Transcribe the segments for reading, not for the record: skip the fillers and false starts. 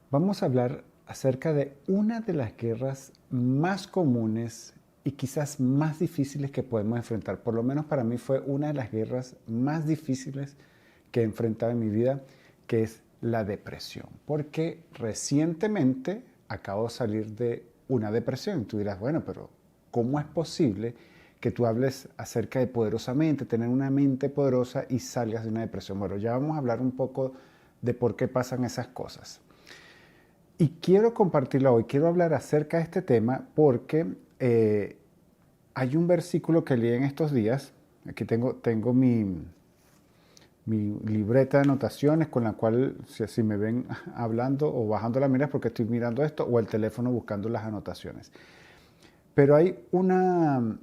Vamos a hablar acerca de una de las guerras más comunes y quizás más difíciles que podemos enfrentar. Por lo menos para mí fue una de las guerras más difíciles que he enfrentado en mi vida, que es la depresión. Porque recientemente acabo de salir de una depresión. Tú dirás, bueno, pero ¿cómo es posible que tú hables acerca de poderosamente, tener una mente poderosa y salgas de una depresión? Bueno, ya vamos a hablar un poco de por qué pasan esas cosas. Y quiero compartirlo hoy, quiero hablar acerca de este tema porque hay un versículo que leí en estos días. Aquí tengo mi libreta de anotaciones con la cual, si me ven hablando o bajando la mira es porque estoy mirando esto, o el teléfono buscando las anotaciones. Pero hay un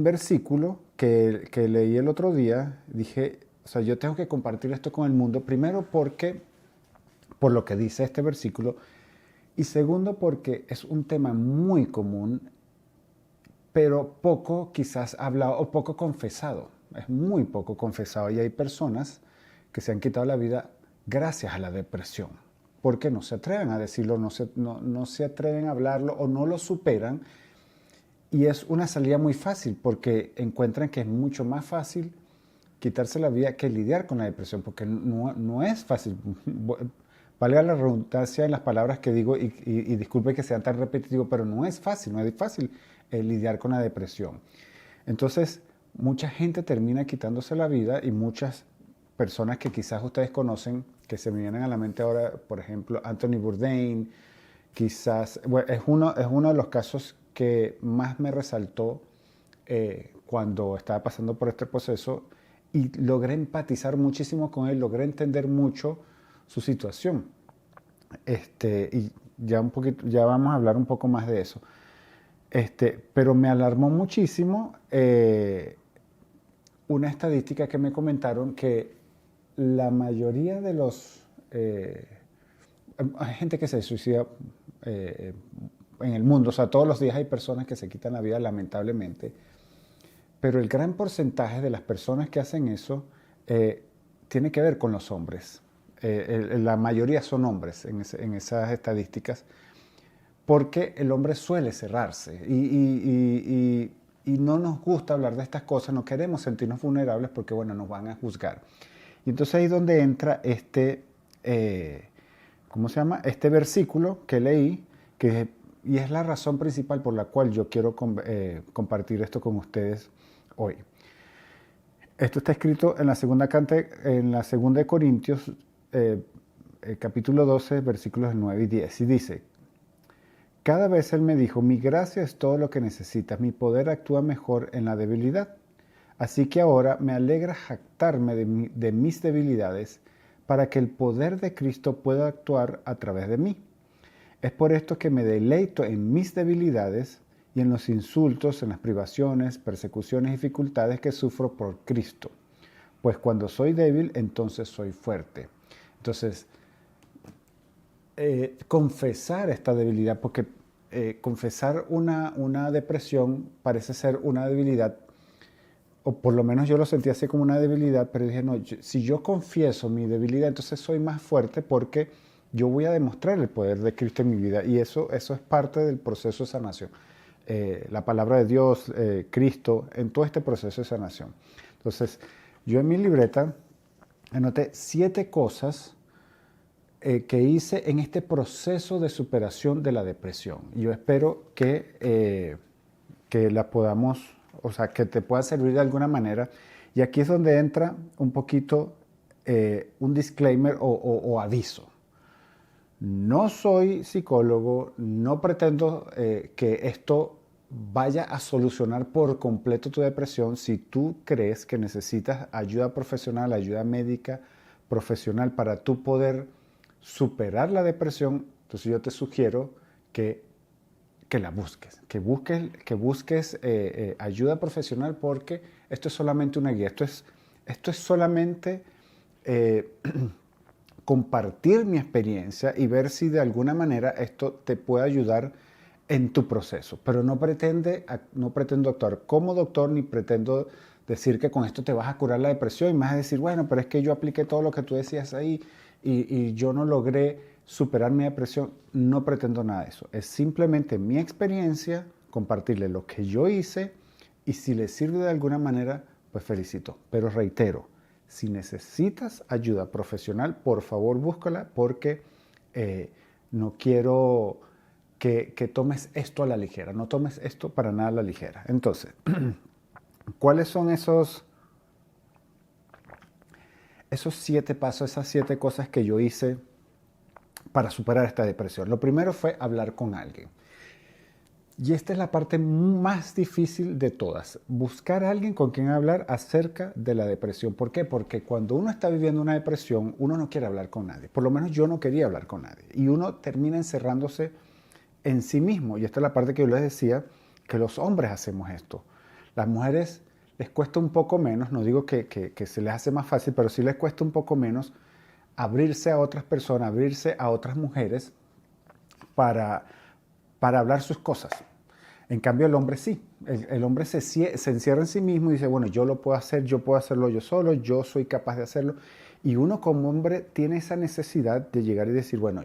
versículo que leí el otro día. Dije, o sea, yo tengo que compartir esto con el mundo, primero porque, por lo que dice este versículo, y segundo porque es un tema muy común, pero poco quizás hablado o poco confesado. Es muy poco confesado y hay personas que se han quitado la vida gracias a la depresión, porque no se atreven a decirlo, no se atreven a hablarlo o no lo superan. Y es una salida muy fácil porque encuentran que es mucho más fácil quitarse la vida que lidiar con la depresión, porque no es fácil. Valga la redundancia en las palabras que digo y disculpe que sean tan repetitivo, pero no es fácil lidiar con la depresión. Entonces, mucha gente termina quitándose la vida y muchas personas que quizás ustedes conocen, que se me vienen a la mente ahora, por ejemplo, Anthony Bourdain, quizás, bueno, es uno de los casos que más me resaltó cuando estaba pasando por este proceso y logré empatizar muchísimo con él, logré entender mucho su situación. Y ya un poquito, ya vamos a hablar un poco más de eso. Pero me alarmó muchísimo una estadística que me comentaron que la mayoría de los... hay gente que se suicida eh, en el mundo, o sea, todos los días hay personas que se quitan la vida lamentablemente, pero el gran porcentaje de las personas que hacen eso tiene que ver con los hombres. La mayoría son hombres en esas estadísticas, porque el hombre suele cerrarse y no nos gusta hablar de estas cosas, no queremos sentirnos vulnerables porque, bueno, nos van a juzgar. Y entonces ahí es donde entra ¿cómo se llama? Este versículo que leí, y es la razón principal por la cual yo quiero compartir esto con ustedes hoy. Esto está escrito en la segunda de Corintios, capítulo 12, versículos 9 y 10, y dice: cada vez Él me dijo, mi gracia es todo lo que necesitas, mi poder actúa mejor en la debilidad. Así que ahora me alegra jactarme de mis debilidades para que el poder de Cristo pueda actuar a través de mí. Es por esto que me deleito en mis debilidades y en los insultos, en las privaciones, persecuciones y dificultades que sufro por Cristo. Pues cuando soy débil, entonces soy fuerte. Entonces, confesar esta debilidad, porque confesar una depresión parece ser una debilidad, o por lo menos yo lo sentí así como una debilidad, pero dije, no, si yo confieso mi debilidad, entonces soy más fuerte porque yo voy a demostrar el poder de Cristo en mi vida, y eso es parte del proceso de sanación. La palabra de Dios, Cristo, en todo este proceso de sanación. Entonces, yo en mi libreta anoté 7 cosas que hice en este proceso de superación de la depresión. Y yo espero que la podamos, o sea, que te pueda servir de alguna manera. Y aquí es donde entra un poquito un disclaimer o aviso. No soy psicólogo, no pretendo que esto vaya a solucionar por completo tu depresión. Si tú crees que necesitas ayuda profesional, ayuda médica profesional para tú poder superar la depresión, entonces yo te sugiero que la busques, que busques ayuda profesional, porque esto es solamente una guía, esto es solamente compartir mi experiencia y ver si de alguna manera esto te puede ayudar en tu proceso. Pero no pretendo actuar como doctor, ni pretendo decir que con esto te vas a curar la depresión y me vas a decir, bueno, pero es que yo apliqué todo lo que tú decías ahí y yo no logré superar mi depresión, no pretendo nada de eso. Es simplemente mi experiencia, compartirle lo que yo hice y si le sirve de alguna manera, pues felicito. Pero reitero, si necesitas ayuda profesional, por favor búscala porque no quiero que tomes esto a la ligera. No tomes esto para nada a la ligera. Entonces, ¿cuáles son esos 7 pasos, esas 7 cosas que yo hice para superar esta depresión? Lo primero fue hablar con alguien. Y esta es la parte más difícil de todas. Buscar a alguien con quien hablar acerca de la depresión. ¿Por qué? Porque cuando uno está viviendo una depresión, uno no quiere hablar con nadie. Por lo menos yo no quería hablar con nadie. Y uno termina encerrándose en sí mismo. Y esta es la parte que yo les decía, que los hombres hacemos esto. Las mujeres les cuesta un poco menos, no digo que se les hace más fácil, pero sí les cuesta un poco menos abrirse a otras personas, abrirse a otras mujeres para hablar sus cosas. En cambio el hombre sí, el hombre se encierra en sí mismo y dice, bueno, yo lo puedo hacer, yo puedo hacerlo yo solo, yo soy capaz de hacerlo. Y uno como hombre tiene esa necesidad de llegar y decir, bueno,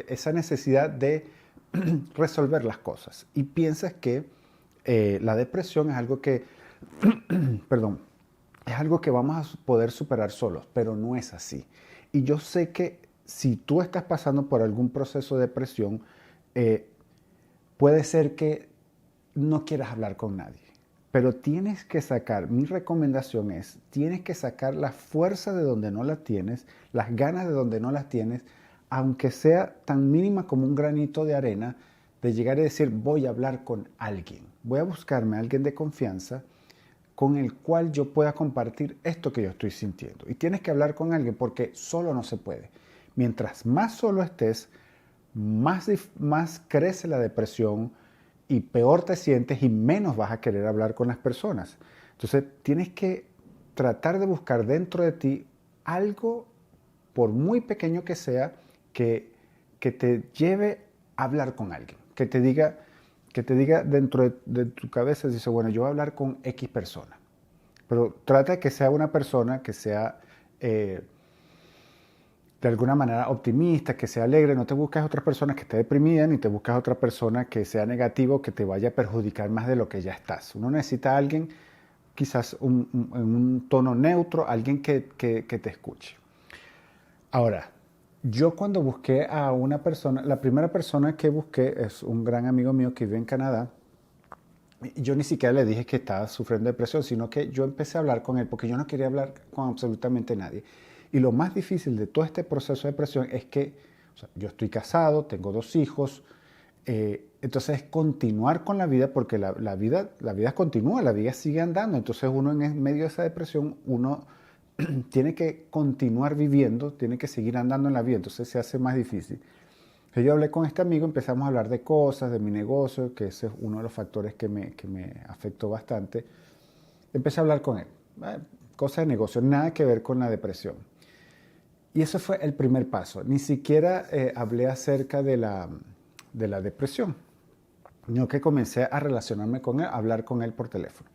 esa necesidad de resolver las cosas. Y piensas que la depresión es algo que, perdón, es algo que vamos a poder superar solos, pero no es así. Y yo sé que si tú estás pasando por algún proceso de depresión, puede ser que no quieras hablar con nadie, pero tienes que sacar, mi recomendación es, tienes que sacar la fuerza de donde no la tienes, las ganas de donde no las tienes, aunque sea tan mínima como un granito de arena, de llegar y decir, voy a hablar con alguien, voy a buscarme a alguien de confianza con el cual yo pueda compartir esto que yo estoy sintiendo. Y tienes que hablar con alguien porque solo no se puede. Mientras más solo estés, más crece la depresión y peor te sientes y menos vas a querer hablar con las personas. Entonces tienes que tratar de buscar dentro de ti algo, por muy pequeño que sea, que te lleve a hablar con alguien, que te diga dentro de tu cabeza, dice, bueno, yo voy a hablar con X persona, pero trata de que sea una persona que sea de alguna manera optimista, que sea alegre. No te busques otras personas que esté deprimida, ni te busques otra persona que sea negativo, que te vaya a perjudicar más de lo que ya estás. Uno necesita a alguien, quizás en un tono neutro, alguien que te escuche. Ahora, yo cuando busqué a una persona, la primera persona que busqué es un gran amigo mío que vive en Canadá. Yo ni siquiera le dije que estaba sufriendo depresión, sino que yo empecé a hablar con él porque yo no quería hablar con absolutamente nadie. Y lo más difícil de todo este proceso de depresión es que, o sea, yo estoy casado, tengo 2 hijos, entonces es continuar con la vida porque la vida continúa, la vida sigue andando. Entonces uno en medio de esa depresión, uno tiene que continuar viviendo, tiene que seguir andando en la vida, entonces se hace más difícil. Entonces yo hablé con este amigo, empezamos a hablar de cosas, de mi negocio, que ese es uno de los factores que me afectó bastante. Empecé a hablar con él, cosas de negocio, nada que ver con la depresión. Y eso fue el primer paso. Ni siquiera hablé acerca de la depresión, sino que comencé a relacionarme con él, a hablar con él por teléfono.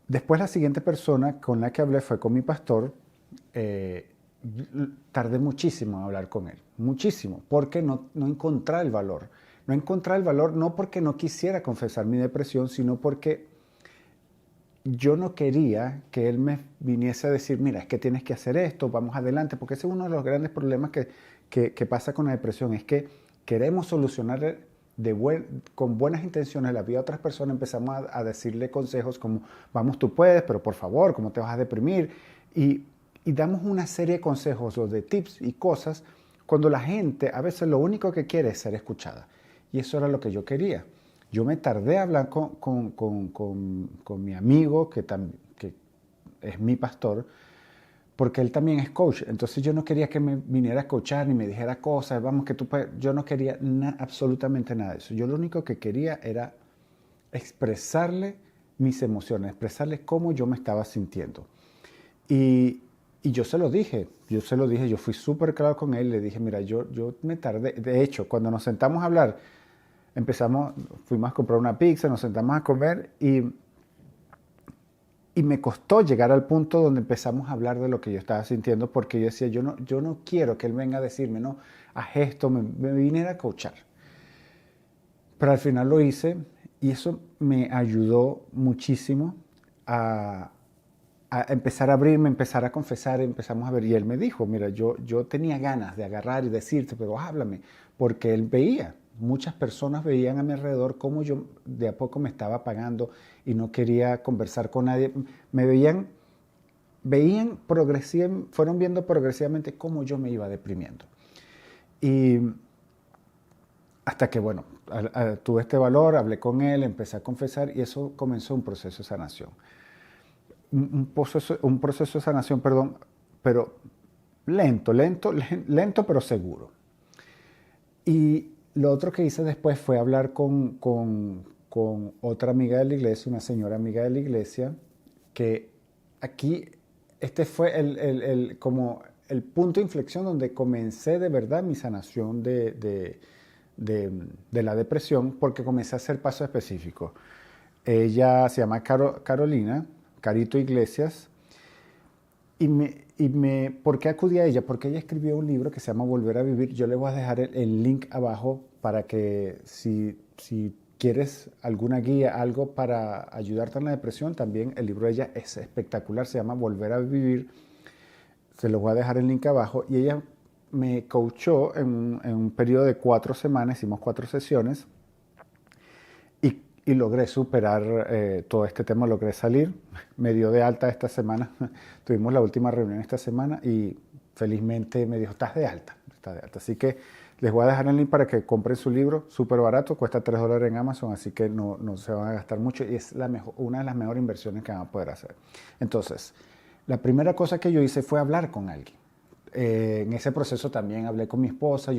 Después la siguiente persona con la que hablé fue con mi pastor. Tardé muchísimo en hablar con él, muchísimo, porque no encontré el valor. No encontré el valor no porque no quisiera confesar mi depresión, sino porque yo no quería que él me viniese a decir, mira, es que tienes que hacer esto, vamos adelante, porque ese es uno de los grandes problemas que pasa con la depresión, es que queremos solucionar con buenas intenciones la vida a otras personas, empezamos a decirle consejos como, vamos, tú puedes, pero por favor, ¿cómo te vas a deprimir? Y damos una serie de consejos o de tips y cosas cuando la gente a veces lo único que quiere es ser escuchada. Y eso era lo que yo quería. Yo me tardé a hablar con mi amigo, que es mi pastor, porque él también es coach. Entonces yo no quería que me viniera a coachar ni me dijera cosas, vamos, que tú puedes. Yo no quería absolutamente nada de eso. Yo lo único que quería era expresarle mis emociones, expresarle cómo yo me estaba sintiendo. Y yo se lo dije, yo fui súper claro con él, le dije, mira, yo me tardé. De hecho, cuando nos sentamos a hablar, fuimos a comprar una pizza, nos sentamos a comer y Y me costó llegar al punto donde empezamos a hablar de lo que yo estaba sintiendo, porque yo decía, yo no quiero que él venga a decirme, no, haz esto, me viniera a coachar. Pero al final lo hice y eso me ayudó muchísimo a, a empezar a abrirme, empezar a confesar, empezamos a ver. Y él me dijo, mira, yo tenía ganas de agarrar y decirte, pero háblame, porque él veía, muchas personas veían a mi alrededor cómo yo de a poco me estaba apagando y no quería conversar con nadie. Me fueron viendo progresivamente cómo yo me iba deprimiendo. Y hasta que, bueno, tuve este valor, hablé con él, empecé a confesar y eso comenzó un proceso de sanación. Un proceso de sanación, perdón, pero lento, pero seguro. Y lo otro que hice después fue hablar con otra amiga de la iglesia, una señora amiga de la iglesia, que aquí, este fue como el punto de inflexión donde comencé de verdad mi sanación de la depresión, porque comencé a hacer pasos específicos. Ella se llama Carolina, Carito Iglesias, ¿por qué acudí a ella? Porque ella escribió un libro que se llama Volver a Vivir. Yo le voy a dejar el link abajo para que si quieres alguna guía, algo para ayudarte en la depresión, también el libro de ella es espectacular, se llama Volver a Vivir. Se los voy a dejar el link abajo. Y ella me coachó en un periodo de 4 semanas, hicimos 4 sesiones y logré superar todo este tema, logré salir. Me dio de alta esta semana, tuvimos la última reunión esta semana y felizmente me dijo, estás de alta, estás de alta. Así que les voy a dejar el link para que compren su libro, súper barato, cuesta $3 en Amazon, así que no se van a gastar mucho y es una de las mejores inversiones que van a poder hacer. Entonces, la primera cosa que yo hice fue hablar con alguien. En ese proceso también hablé con mi esposa,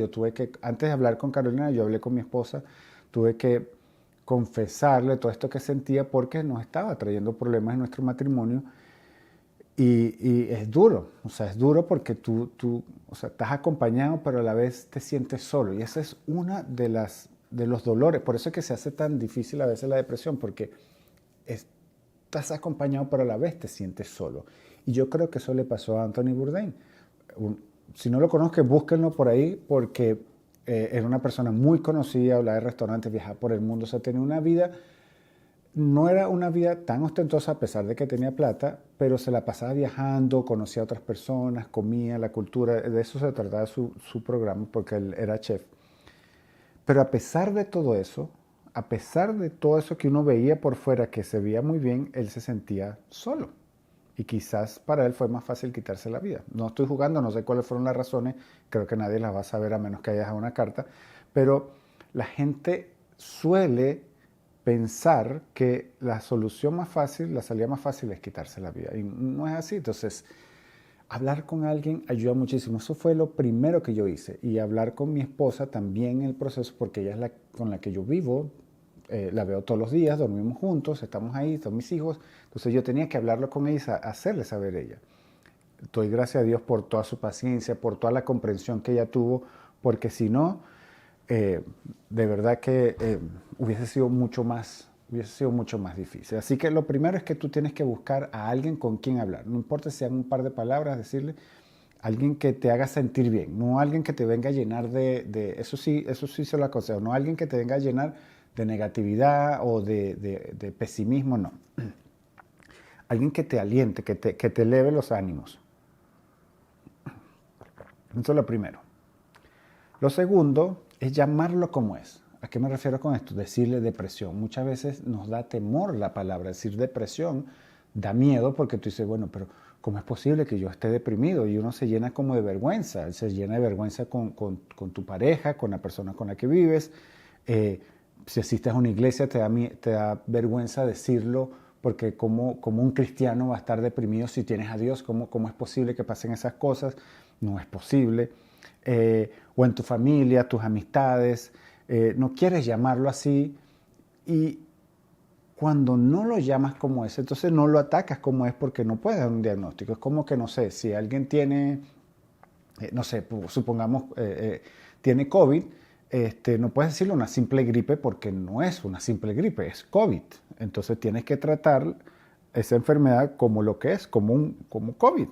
antes de hablar con Carolina, yo hablé con mi esposa, tuve que confesarle todo esto que sentía porque nos estaba trayendo problemas en nuestro matrimonio y es duro, o sea, es duro porque tú o sea, estás acompañado pero a la vez te sientes solo y esa es una de los dolores, por eso es que se hace tan difícil a veces la depresión porque estás acompañado pero a la vez te sientes solo y yo creo que eso le pasó a Anthony Bourdain. Si no lo conozco, búsquenlo por ahí porque era una persona muy conocida, hablaba de restaurantes, viajaba por el mundo, o sea, tenía una vida, no era una vida tan ostentosa a pesar de que tenía plata, pero se la pasaba viajando, conocía a otras personas, comía la cultura, de eso se trataba su programa porque él era chef. Pero a pesar de todo eso, a pesar de todo eso que uno veía por fuera, que se veía muy bien, él se sentía solo. Y quizás para él fue más fácil quitarse la vida. No estoy jugando, no sé cuáles fueron las razones, creo que nadie las va a saber a menos que haya dejado una carta, pero la gente suele pensar que la solución más fácil, la salida más fácil es quitarse la vida. Y no es así. Entonces, hablar con alguien ayuda muchísimo. Eso fue lo primero que yo hice. Y hablar con mi esposa también en el proceso, porque ella es la con la que yo vivo, la veo todos los días, dormimos juntos, estamos ahí, son mis hijos. Entonces yo tenía que hablarlo con ella, hacerle saber a ella. Doy gracias a Dios por toda su paciencia, por toda la comprensión que ella tuvo, porque si no, de verdad que hubiese sido mucho más difícil. Así que lo primero es que tú tienes que buscar a alguien con quien hablar. No importa si sean un par de palabras, decirle, alguien que te haga sentir bien, no alguien que te venga a llenar eso sí se lo aconsejo, no alguien que te venga a llenar de negatividad o de pesimismo, no. Alguien que te aliente, que te eleve los ánimos. Eso es lo primero. Lo segundo es llamarlo como es. ¿A qué me refiero con esto? Decirle depresión. Muchas veces nos da temor la palabra. Decir depresión da miedo porque tú dices, bueno, pero ¿cómo es posible que yo esté deprimido? Y uno se llena como de vergüenza. Se llena de vergüenza con tu pareja, con la persona con la que vives. Si asistes a una iglesia te da vergüenza decirlo porque como un cristiano va a estar deprimido si tienes a Dios. ¿Cómo es posible que pasen esas cosas? No es posible. O en tu familia, tus amistades, no quieres llamarlo así y cuando no lo llamas como es, entonces no lo atacas como es porque no puedes dar un diagnóstico. Es como que, no sé, si alguien tiene, no sé, supongamos, tiene COVID, no puedes decirle una simple gripe porque no es una simple gripe, es COVID. Entonces tienes que tratar esa enfermedad como lo que es, como COVID.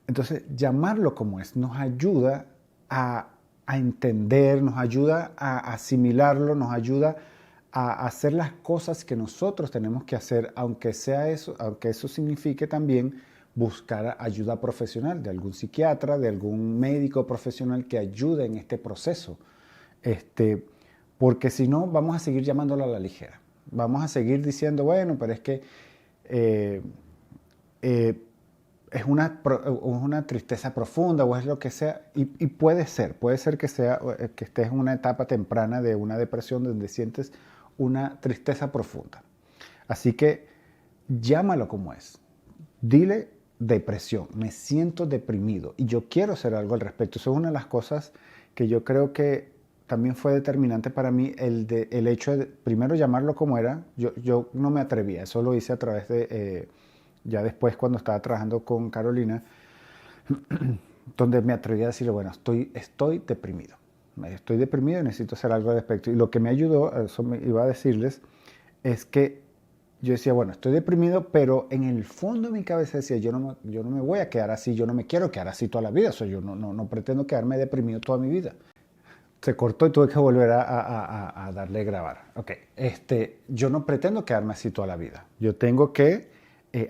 Entonces, llamarlo como es nos ayuda a entender, nos ayuda a asimilarlo, nos ayuda a hacer las cosas que nosotros tenemos que hacer, aunque eso signifique también buscar ayuda profesional de algún psiquiatra, de algún médico profesional que ayude en este proceso. Porque si no, vamos a seguir llamándolo a la ligera. Vamos a seguir diciendo, bueno, pero es que es una tristeza profunda o es lo que sea, y puede ser que estés en una etapa temprana de una depresión donde sientes una tristeza profunda. Así que llámalo como es. Dile depresión, me siento deprimido y yo quiero hacer algo al respecto. Eso es una de las cosas que yo creo que también fue determinante para mí, el hecho de primero llamarlo como era. Yo no me atrevía, eso lo hice a través de... ya después cuando estaba trabajando con Carolina, donde me atreví a decirle, bueno, estoy deprimido. Estoy deprimido y necesito hacer algo al respecto. Y lo que me ayudó, eso me iba a decirles, es que yo decía, bueno, estoy deprimido, pero en el fondo de mi cabeza decía, yo no me voy a quedar así, yo no me quiero quedar así toda la vida. O sea, yo no pretendo quedarme deprimido toda mi vida. Se cortó y tuve que volver a darle a grabar. Ok, yo no pretendo quedarme así toda la vida. Yo tengo que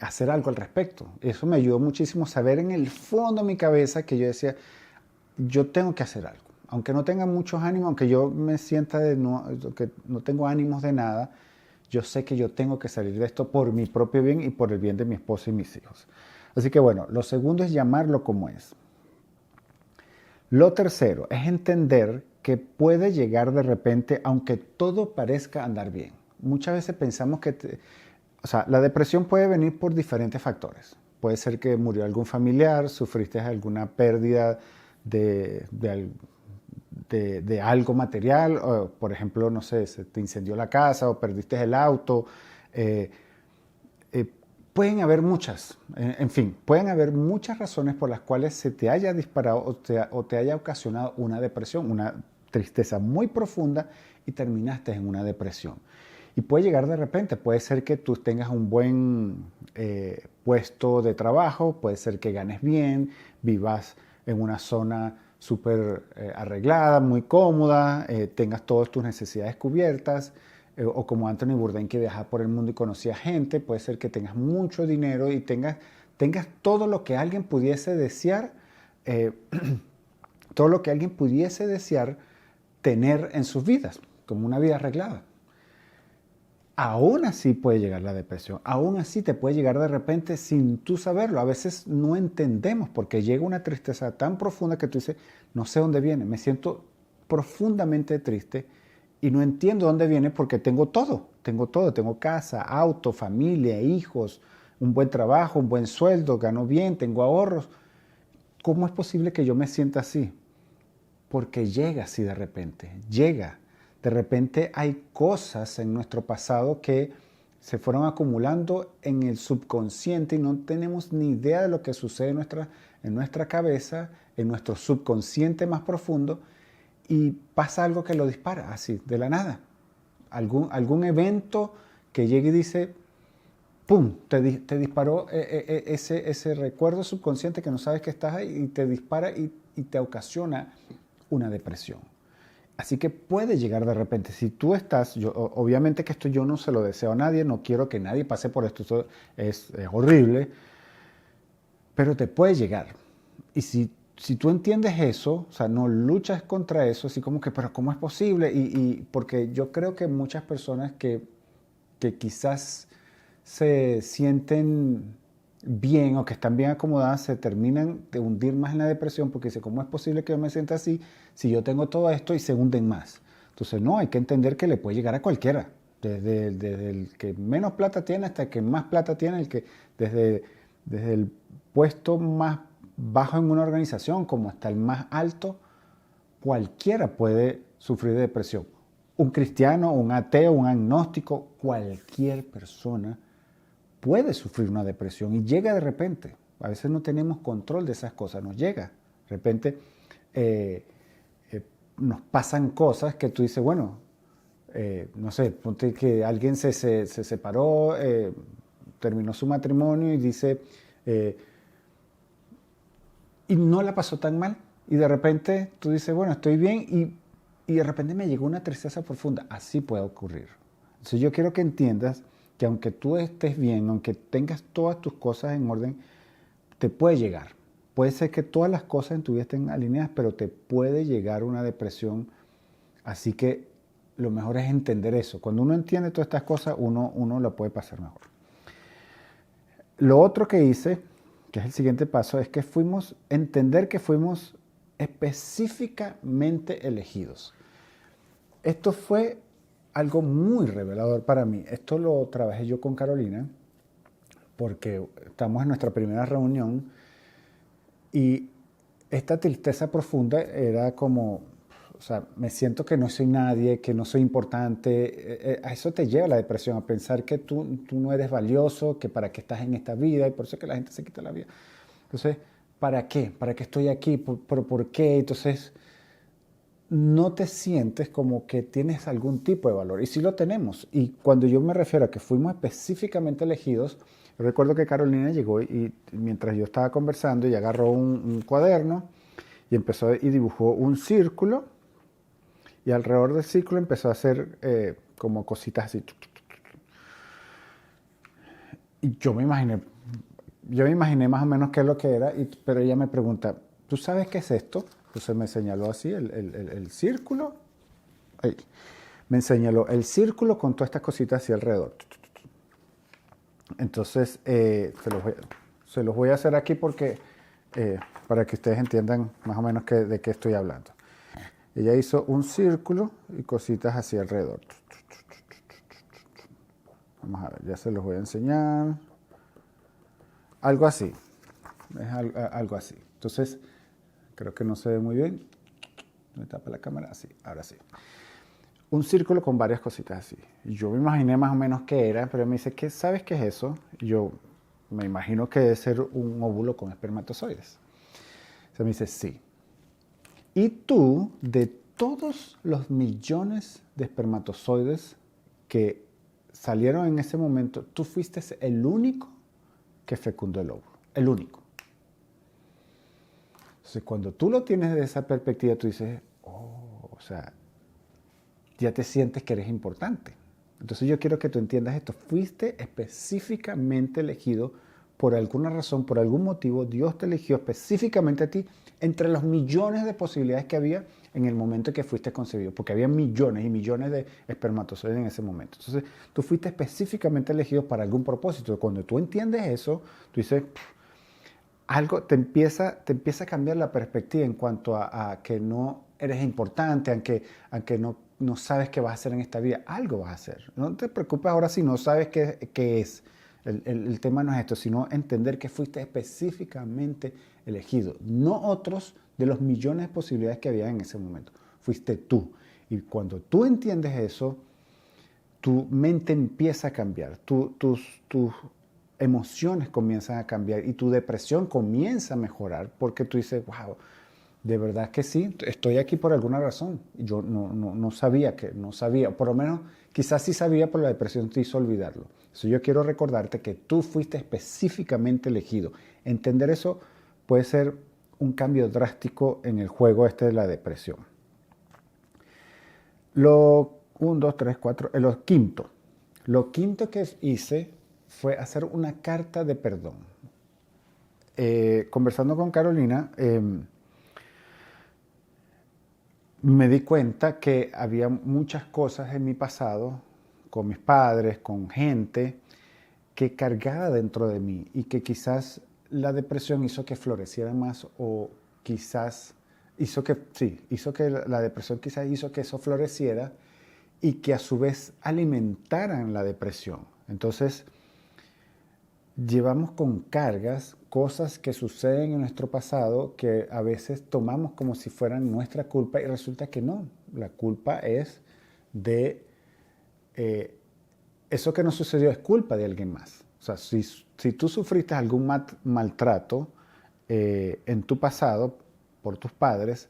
hacer algo al respecto. Eso me ayudó muchísimo saber en el fondo de mi cabeza que yo decía, yo tengo que hacer algo. Aunque no tenga muchos ánimos, aunque yo me sienta que no tengo ánimos de nada, yo sé que yo tengo que salir de esto por mi propio bien y por el bien de mi esposa y mis hijos. Así que bueno, lo segundo es llamarlo como es. Lo tercero es entender que puede llegar de repente, aunque todo parezca andar bien. Muchas veces pensamos que, o sea, la depresión puede venir por diferentes factores. Puede ser que murió algún familiar, sufriste alguna pérdida de algo material, o, por ejemplo, no sé, se te incendió la casa o perdiste el auto. Pueden haber muchas, en fin, pueden haber muchas razones por las cuales se te haya disparado o te haya ocasionado una depresión, una tristeza muy profunda y terminaste en una depresión. Y puede llegar de repente, puede ser que tú tengas un buen puesto de trabajo, puede ser que ganes bien, vivas en una zona súper arreglada, muy cómoda, tengas todas tus necesidades cubiertas, o como Anthony Bourdain, que viaja por el mundo y conocía gente. Puede ser que tengas mucho dinero y tengas todo lo que alguien pudiese desear, todo lo que alguien pudiese desear tener en sus vidas, como una vida arreglada. Aún así puede llegar la depresión, aún así te puede llegar de repente sin tú saberlo. A veces no entendemos porque llega una tristeza tan profunda que tú dices, no sé dónde viene, me siento profundamente triste y no entiendo dónde viene porque tengo todo, tengo casa, auto, familia, hijos, un buen trabajo, un buen sueldo, gano bien, tengo ahorros. ¿Cómo es posible que yo me sienta así? Porque llega así de repente, llega. De repente hay cosas en nuestro pasado que se fueron acumulando en el subconsciente y no tenemos ni idea de lo que sucede en nuestra cabeza, en nuestro subconsciente más profundo, y pasa algo que lo dispara así, de la nada. Algún evento que llegue y dice, ¡pum!, te disparó ese recuerdo subconsciente que no sabes que estás ahí y te dispara y te ocasiona una depresión. Así que puede llegar de repente, si tú estás, obviamente que esto yo no se lo deseo a nadie, no quiero que nadie pase por esto es horrible, pero te puede llegar. Y si tú entiendes eso, o sea, no luchas contra eso, así como que, pero ¿cómo es posible? Porque yo creo que muchas personas que quizás se sienten bien o que están bien acomodadas se terminan de hundir más en la depresión porque dice, ¿cómo es posible que yo me sienta así si yo tengo todo esto? Y se hunden más. Entonces, no, hay que entender que le puede llegar a cualquiera, desde el que menos plata tiene hasta el que más plata tiene, desde el puesto más bajo en una organización como hasta el más alto, cualquiera puede sufrir de depresión. Un cristiano, un ateo, un agnóstico, cualquier persona puede sufrir una depresión y llega de repente. A veces no tenemos control de esas cosas, nos llega. De repente nos pasan cosas que tú dices, bueno, no sé, ponte que alguien se separó, terminó su matrimonio y dice, y no la pasó tan mal. Y de repente tú dices, bueno, estoy bien y de repente me llegó una tristeza profunda. Así puede ocurrir. Entonces yo quiero que entiendas que aunque tú estés bien, aunque tengas todas tus cosas en orden, te puede llegar. Puede ser que todas las cosas en tu vida estén alineadas, pero te puede llegar una depresión. Así que lo mejor es entender eso. Cuando uno entiende todas estas cosas, uno lo puede pasar mejor. Lo otro que hice, que es el siguiente paso, es que entender que fuimos específicamente elegidos. Esto fue algo muy revelador para mí. Esto lo trabajé yo con Carolina, porque estamos en nuestra primera reunión y esta tristeza profunda era como, o sea, me siento que no soy nadie, que no soy importante. A eso te lleva la depresión, a pensar que tú no eres valioso, que para qué estás en esta vida, y por eso es que la gente se quita la vida. Entonces, ¿para qué? ¿Para qué estoy aquí? ¿Por qué? Entonces, no te sientes como que tienes algún tipo de valor. Y sí lo tenemos. Y cuando yo me refiero a que fuimos específicamente elegidos, yo recuerdo que Carolina llegó y mientras yo estaba conversando, ella agarró un cuaderno y empezó y dibujó un círculo y alrededor del círculo empezó a hacer como cositas así. Y yo me imaginé más o menos qué es lo que era, pero ella me pregunta, ¿tú sabes qué es esto? Entonces me señaló así el círculo. Ahí. Me señaló el círculo con todas estas cositas así alrededor. Entonces se los voy a hacer aquí porque para que ustedes entiendan más o menos de qué estoy hablando. Ella hizo un círculo y cositas así alrededor. Vamos a ver, ya se los voy a enseñar. Algo así. Es algo así. Entonces, creo que no se ve muy bien. ¿Me tapa la cámara? Así, ahora sí. Un círculo con varias cositas así. Y yo me imaginé más o menos qué era, pero me dice, ¿sabes qué es eso? Y yo me imagino que debe ser un óvulo con espermatozoides. Se me dice, sí. Y tú, de todos los millones de espermatozoides que salieron en ese momento, tú fuiste el único que fecundó el óvulo. El único. Entonces, cuando tú lo tienes desde esa perspectiva, tú dices, o sea, ya te sientes que eres importante. Entonces yo quiero que tú entiendas esto. Fuiste específicamente elegido por alguna razón, por algún motivo. Dios te eligió específicamente a ti entre los millones de posibilidades que había en el momento en que fuiste concebido, porque había millones y millones de espermatozoides en ese momento. Entonces tú fuiste específicamente elegido para algún propósito. Cuando tú entiendes eso, tú dices, algo te empieza a cambiar la perspectiva en cuanto a que no eres importante, aunque no sabes qué vas a hacer en esta vida, algo vas a hacer. No te preocupes ahora si no sabes qué es. El tema no es esto, sino entender que fuiste específicamente elegido, no otros de los millones de posibilidades que había en ese momento. Fuiste tú. Y cuando tú entiendes eso, tu mente empieza a cambiar, tus emociones comienzan a cambiar y tu depresión comienza a mejorar porque tú dices, wow, de verdad que sí, estoy aquí por alguna razón. Yo no sabía, por lo menos quizás sí sabía, pero la depresión te hizo olvidarlo. Entonces yo quiero recordarte que tú fuiste específicamente elegido. Entender eso puede ser un cambio drástico en el juego este de la depresión. Lo quinto que hice fue hacer una carta de perdón. Conversando con Carolina, me di cuenta que había muchas cosas en mi pasado, con mis padres, con gente, que cargaba dentro de mí y que quizás la depresión hizo que floreciera más o quizás hizo que la depresión quizás hizo que eso floreciera y que a su vez alimentaran la depresión. Entonces, llevamos con cargas cosas que suceden en nuestro pasado que a veces tomamos como si fueran nuestra culpa y resulta que no. La culpa es de eso que nos sucedió, es culpa de alguien más. O sea, si tú sufriste algún maltrato en tu pasado por tus padres,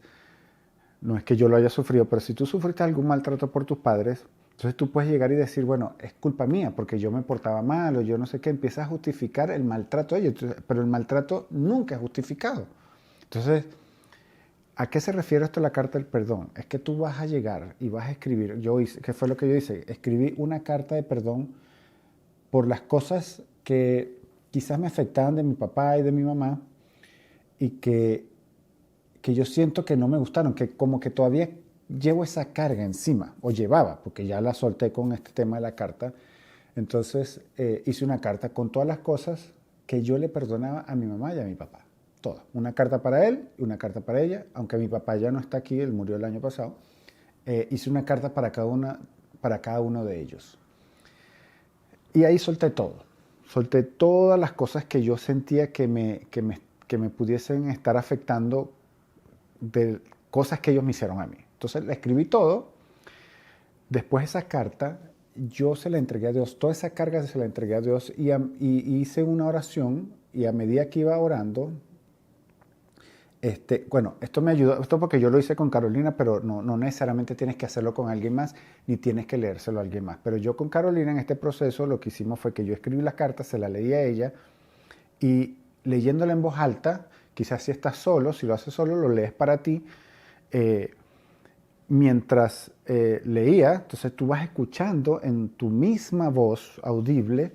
no es que yo lo haya sufrido, pero si tú sufriste algún maltrato por tus padres, Entonces tú puedes llegar y decir, bueno, es culpa mía porque yo me portaba mal o yo no sé qué, empiezas a justificar el maltrato de ellos, pero el maltrato nunca es justificado. Entonces, ¿a qué se refiere esto la carta del perdón? Es que tú vas a llegar y vas a escribir, ¿qué fue lo que yo hice? Escribí una carta de perdón por las cosas que quizás me afectaban de mi papá y de mi mamá y que yo siento que no me gustaron, que como que todavía llevo esa carga encima, o llevaba, porque ya la solté con este tema de la carta. Entonces hice una carta con todas las cosas que yo le perdonaba a mi mamá y a mi papá. Todas. Una carta para él y una carta para ella, aunque mi papá ya no está aquí, él murió el año pasado. Hice una carta para cada uno de ellos. Y ahí solté todo. Solté todas las cosas que yo sentía que me pudiesen estar afectando de cosas que ellos me hicieron a mí. Entonces le escribí todo. Después esa carta yo se la entregué a Dios. Toda esa carga se la entregué a Dios y hice una oración y a medida que iba orando, bueno, esto me ayudó, esto porque yo lo hice con Carolina, pero no necesariamente tienes que hacerlo con alguien más, ni tienes que leérselo a alguien más. Pero yo con Carolina en este proceso lo que hicimos fue que yo escribí la carta, se la leí a ella y leyéndola en voz alta, quizás si estás solo, si lo haces solo, lo lees para ti. Mientras leía, entonces tú vas escuchando en tu misma voz audible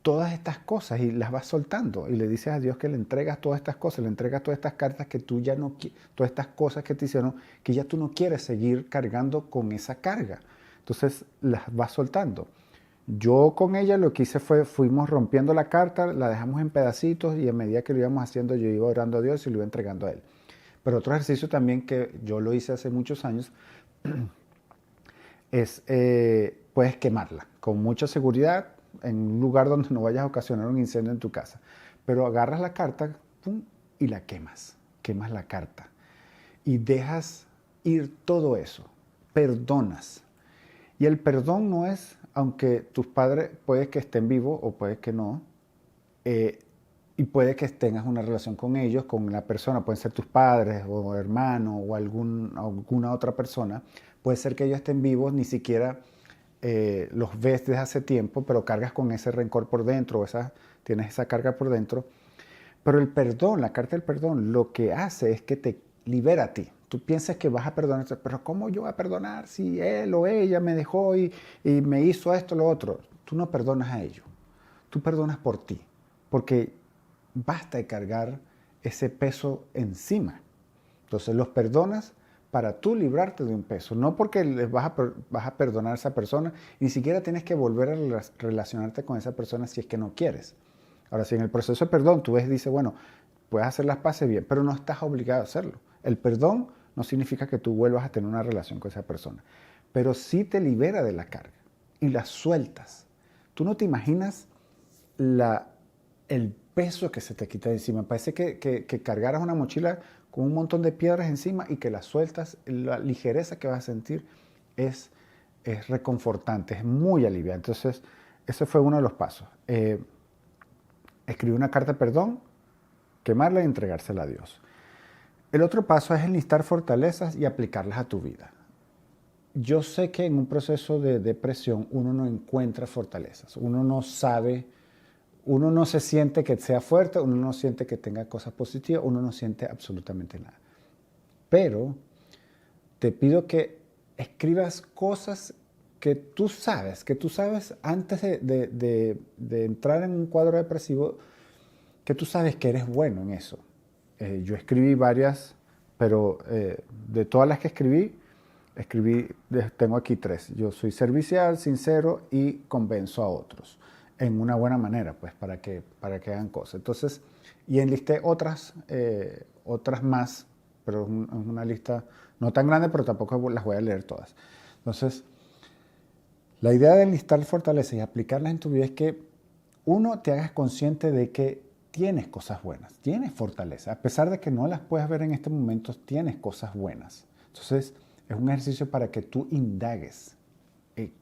todas estas cosas y las vas soltando y le dices a Dios que le entregas todas estas cosas, le entregas todas estas cartas que tú ya no, todas estas cosas que te hicieron, que ya tú no quieres seguir cargando con esa carga. Entonces las vas soltando. Yo con ella lo que hice fue, fuimos rompiendo la carta, la dejamos en pedacitos y a medida que lo íbamos haciendo yo iba orando a Dios y lo iba entregando a Él. Pero otro ejercicio también que yo lo hice hace muchos años es, puedes quemarla con mucha seguridad en un lugar donde no vayas a ocasionar un incendio en tu casa. Pero agarras la carta, pum, y la quemas. Quemas la carta. Y dejas ir todo eso. Perdonas. Y el perdón no es, aunque tus padres puede que estén vivos o puede que no, y puede que tengas una relación con ellos, con la persona, pueden ser tus padres o hermanos o alguna otra persona, puede ser que ellos estén vivos, ni siquiera los ves desde hace tiempo, pero cargas con ese rencor por dentro, tienes esa carga por dentro. Pero el perdón, la carta del perdón, lo que hace es que te libera a ti. Tú piensas que vas a perdonar, pero ¿cómo yo voy a perdonar si él o ella me dejó y me hizo esto o lo otro? Tú no perdonas a ellos, tú perdonas por ti, porque basta de cargar ese peso encima. Entonces los perdonas para tú librarte de un peso, no porque les vas a perdonar a esa persona, ni siquiera tienes que volver a relacionarte con esa persona si es que no quieres. Ahora, si en el proceso de perdón tú ves, dice, bueno, puedes hacer las paces bien, pero no estás obligado a hacerlo. El perdón no significa que tú vuelvas a tener una relación con esa persona, pero sí te libera de la carga y la sueltas. Tú no te imaginas el peso que se te quita de encima. Parece que cargaras una mochila con un montón de piedras encima y que las sueltas, la ligereza que vas a sentir es reconfortante, es muy aliviante. Entonces, ese fue uno de los pasos. Escribir una carta de perdón, quemarla y entregársela a Dios. El otro paso es enlistar fortalezas y aplicarlas a tu vida. Yo sé que en un proceso de depresión uno no encuentra fortalezas, uno no sabe, uno no se siente que sea fuerte, uno no siente que tenga cosas positivas, uno no siente absolutamente nada. Pero te pido que escribas cosas que tú sabes antes de entrar en un cuadro depresivo, que tú sabes que eres bueno en eso. Yo escribí varias, pero de todas las que tengo aquí 3. Yo soy servicial, sincero y convenzo a otros en una buena manera, pues, para que hagan cosas. Entonces, y enlisté otras más, pero es una lista no tan grande, pero tampoco las voy a leer todas. Entonces, la idea de enlistar fortalezas y aplicarlas en tu vida es que uno te hagas consciente de que tienes cosas buenas, tienes fortaleza. A pesar de que no las puedas ver en este momento, tienes cosas buenas. Entonces, es un ejercicio para que tú indagues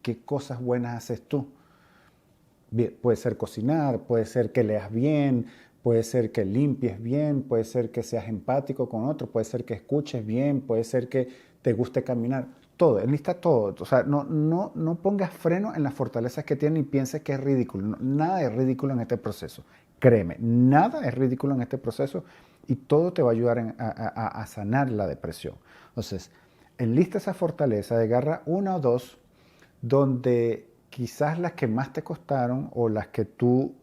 qué cosas buenas haces tú. Bien, puede ser cocinar, puede ser que leas bien, puede ser que limpies bien, puede ser que seas empático con otros, puede ser que escuches bien, puede ser que te guste caminar, todo, enlista todo. O sea, no pongas freno en las fortalezas que tiene y pienses que es ridículo. Nada es ridículo en este proceso. Créeme, nada es ridículo en este proceso y todo te va a ayudar a sanar la depresión. Entonces, enlista esa fortaleza, agarra una o dos donde quizás las que más te costaron o las que tú,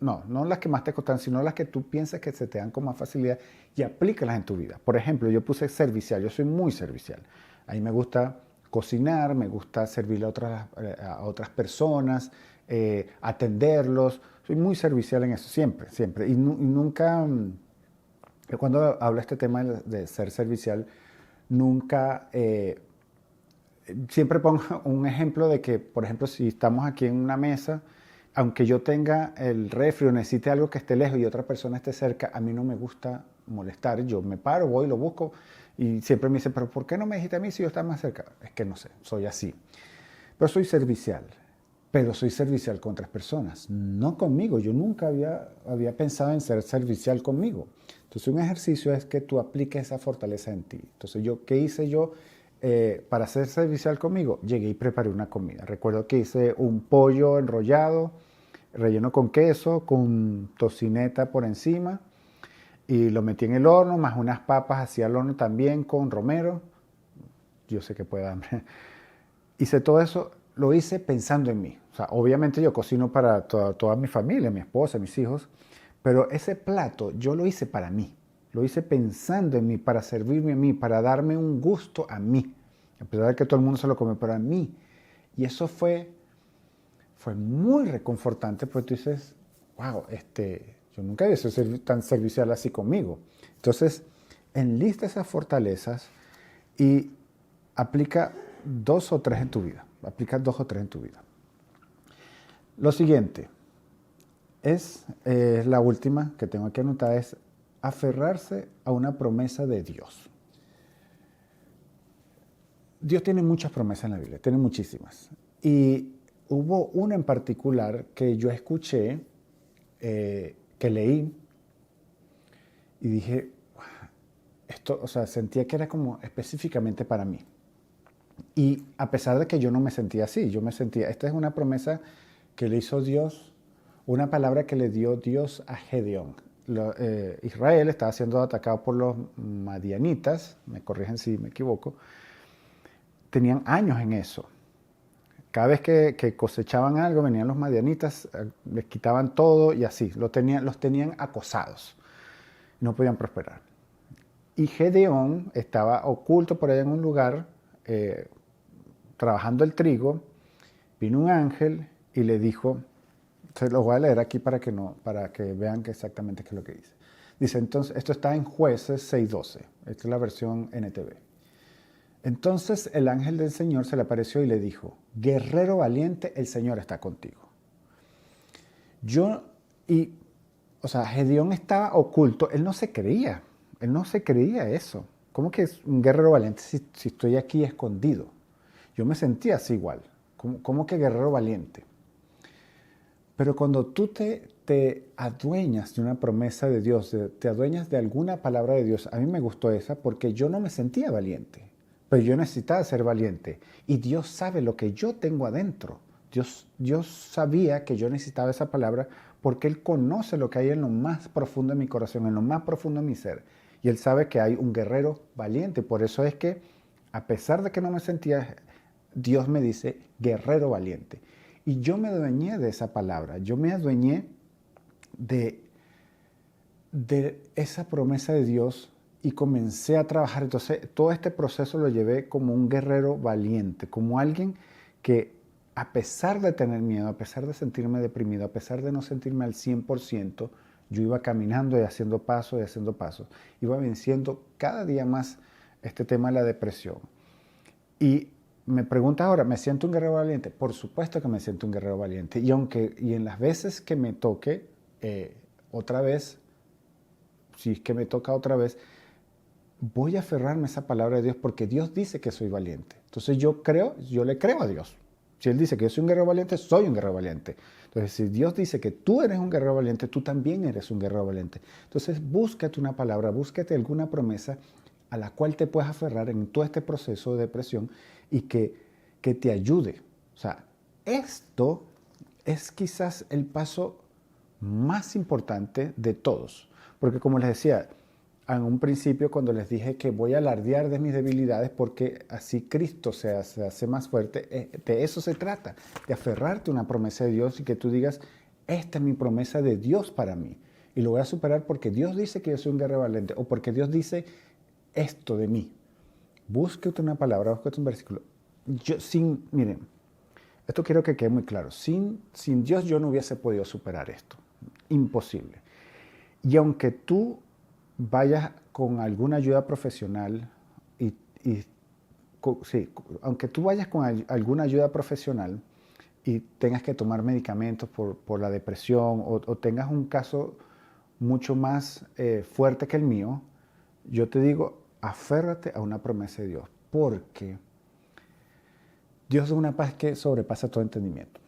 no las que más te costaron, sino las que tú piensas que se te dan con más facilidad y aplícalas en tu vida. Por ejemplo, yo puse servicial, yo soy muy servicial. A mí me gusta cocinar, me gusta servirle a otras personas, atenderlos. Soy muy servicial en eso, siempre, siempre. Y nunca, cuando hablo este tema de ser servicial, nunca, siempre pongo un ejemplo de que, por ejemplo, si estamos aquí en una mesa, aunque yo tenga el refri o necesite algo que esté lejos y otra persona esté cerca, a mí no me gusta molestar. Yo me paro, voy, lo busco y siempre me dicen, pero ¿por qué no me dijiste a mí si yo estaba más cerca? Es que no sé, soy así. Pero soy servicial. Pero soy servicial con otras personas, no conmigo. Yo nunca había pensado en ser servicial conmigo. Entonces, un ejercicio es que tú apliques esa fortaleza en ti. Entonces, ¿qué hice yo para ser servicial conmigo? Llegué y preparé una comida. Recuerdo que hice un pollo enrollado, relleno con queso, con tocineta por encima, y lo metí en el horno, más unas papas hacia el horno también con romero. Yo sé que puede dar hambre. Hice todo eso, lo hice pensando en mí. O sea, obviamente yo cocino para toda mi familia, mi esposa, mis hijos, pero ese plato yo lo hice para mí. Lo hice pensando en mí, para servirme a mí, para darme un gusto a mí. A pesar de que todo el mundo se lo come, pero a mí. Y eso fue muy reconfortante, porque tú dices, wow, yo nunca había sido tan servicial así conmigo. Entonces, enlista esas fortalezas y aplica 2 o 3 en tu vida. Aplica 2 o 3 en tu vida. Lo siguiente es la última que tengo aquí anotada, es aferrarse a una promesa de Dios. Dios tiene muchas promesas en la Biblia, tiene muchísimas. Y hubo una en particular que yo escuché, que leí y dije, esto, o sea, sentía que era como específicamente para mí. Y a pesar de que yo no me sentía así, yo me sentía, esta es una promesa que le hizo Dios, una palabra que le dio Dios a Gedeón. Israel estaba siendo atacado por los madianitas, me corrigen si me equivoco, tenían años en eso. Cada vez que cosechaban algo, venían los madianitas, les quitaban todo y así, los tenían acosados, no podían prosperar. Y Gedeón estaba oculto por allá en un lugar, trabajando el trigo. Vino un ángel y le dijo, se lo voy a leer aquí para que vean exactamente qué es lo que dice. Dice, entonces, esto está en Jueces 6:12, esta es la versión NTV. Entonces el ángel del Señor se le apareció y le dijo, guerrero valiente, el Señor está contigo. O sea, Gedeón estaba oculto, él no se creía eso. ¿Cómo que es un guerrero valiente si estoy aquí escondido? Yo me sentía así igual. ¿Cómo que guerrero valiente? Pero cuando tú te adueñas de una promesa de Dios, te adueñas de alguna palabra de Dios, a mí me gustó esa porque yo no me sentía valiente, pero yo necesitaba ser valiente. Y Dios sabe lo que yo tengo adentro. Dios sabía que yo necesitaba esa palabra porque Él conoce lo que hay en lo más profundo de mi corazón, en lo más profundo de mi ser. Y Él sabe que hay un guerrero valiente. Por eso es que, a pesar de que no me sentía, Dios me dice, guerrero valiente. Y yo me adueñé de esa palabra. Yo me adueñé de esa promesa de Dios y comencé a trabajar. Entonces, todo este proceso lo llevé como un guerrero valiente, como alguien que, a pesar de tener miedo, a pesar de sentirme deprimido, a pesar de no sentirme al 100%, yo iba caminando y haciendo pasos, iba venciendo cada día más este tema de la depresión. Y me preguntas ahora, ¿me siento un guerrero valiente? Por supuesto que me siento un guerrero valiente. Y en las veces que me toque otra vez, si es que me toca otra vez, voy a aferrarme a esa palabra de Dios porque Dios dice que soy valiente. Entonces yo le creo a Dios. Si Él dice que yo soy un guerrero valiente, soy un guerrero valiente. Entonces, si Dios dice que tú eres un guerrero valiente, tú también eres un guerrero valiente. Entonces, búscate una palabra, búscate alguna promesa a la cual te puedes aferrar en todo este proceso de depresión y que te ayude. O sea, esto es quizás el paso más importante de todos. Porque como les decía, en un principio cuando les dije que voy a alardear de mis debilidades porque así Cristo se hace más fuerte, de eso se trata, de aferrarte a una promesa de Dios y que tú digas, esta es mi promesa de Dios para mí. Y lo voy a superar porque Dios dice que yo soy un guerrero valiente o porque Dios dice esto de mí. Búsquete una palabra, búsquete un versículo. Miren, esto quiero que quede muy claro. Sin Dios yo no hubiese podido superar esto. Imposible. Y aunque tú vayas con alguna ayuda profesional sí, aunque tú vayas con alguna ayuda profesional y tengas que tomar medicamentos por la depresión o tengas un caso mucho más fuerte que el mío, yo te digo, aférrate a una promesa de Dios, porque Dios da una paz que sobrepasa todo entendimiento.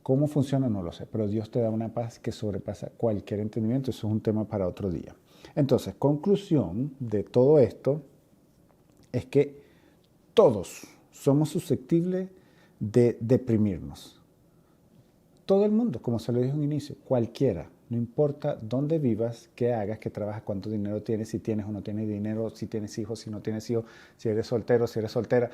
¿Cómo funciona? No lo sé, pero Dios te da una paz que sobrepasa cualquier entendimiento. Eso es un tema para otro día. Entonces, conclusión de todo esto es que todos somos susceptibles de deprimirnos. Todo el mundo, como se lo dije en un inicio, cualquiera, no importa dónde vivas, qué hagas, qué trabajas, cuánto dinero tienes, si tienes o no tienes dinero, si tienes hijos, si no tienes hijos, si eres soltero, si eres soltera,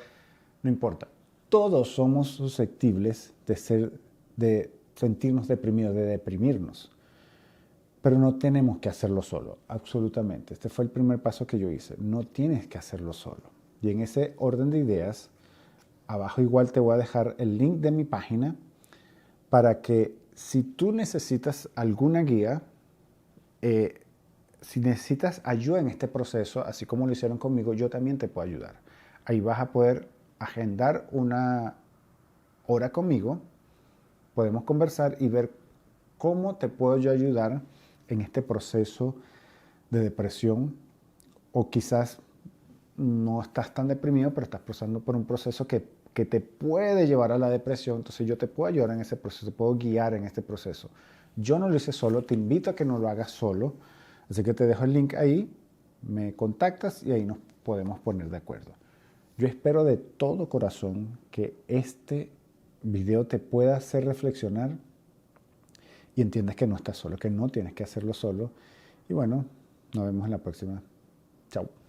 no importa. Todos somos susceptibles de sentirnos deprimidos, de deprimirnos. Pero no tenemos que hacerlo solo, absolutamente. Este fue el primer paso que yo hice. No tienes que hacerlo solo. Y en ese orden de ideas, abajo igual te voy a dejar el link de mi página para que si tú necesitas alguna guía, si necesitas ayuda en este proceso, así como lo hicieron conmigo, yo también te puedo ayudar. Ahí vas a poder agendar una hora conmigo, podemos conversar y ver cómo te puedo yo ayudar en este proceso de depresión, o quizás no estás tan deprimido, pero estás pasando por un proceso que te puede llevar a la depresión. Entonces yo te puedo ayudar en ese proceso, te puedo guiar en este proceso. Yo no lo hice solo, te invito a que no lo hagas solo, así que te dejo el link ahí, me contactas y ahí nos podemos poner de acuerdo. Yo espero de todo corazón que este video te pueda hacer reflexionar y entiendas que no estás solo, que no tienes que hacerlo solo. Y bueno, nos vemos en la próxima. Chao.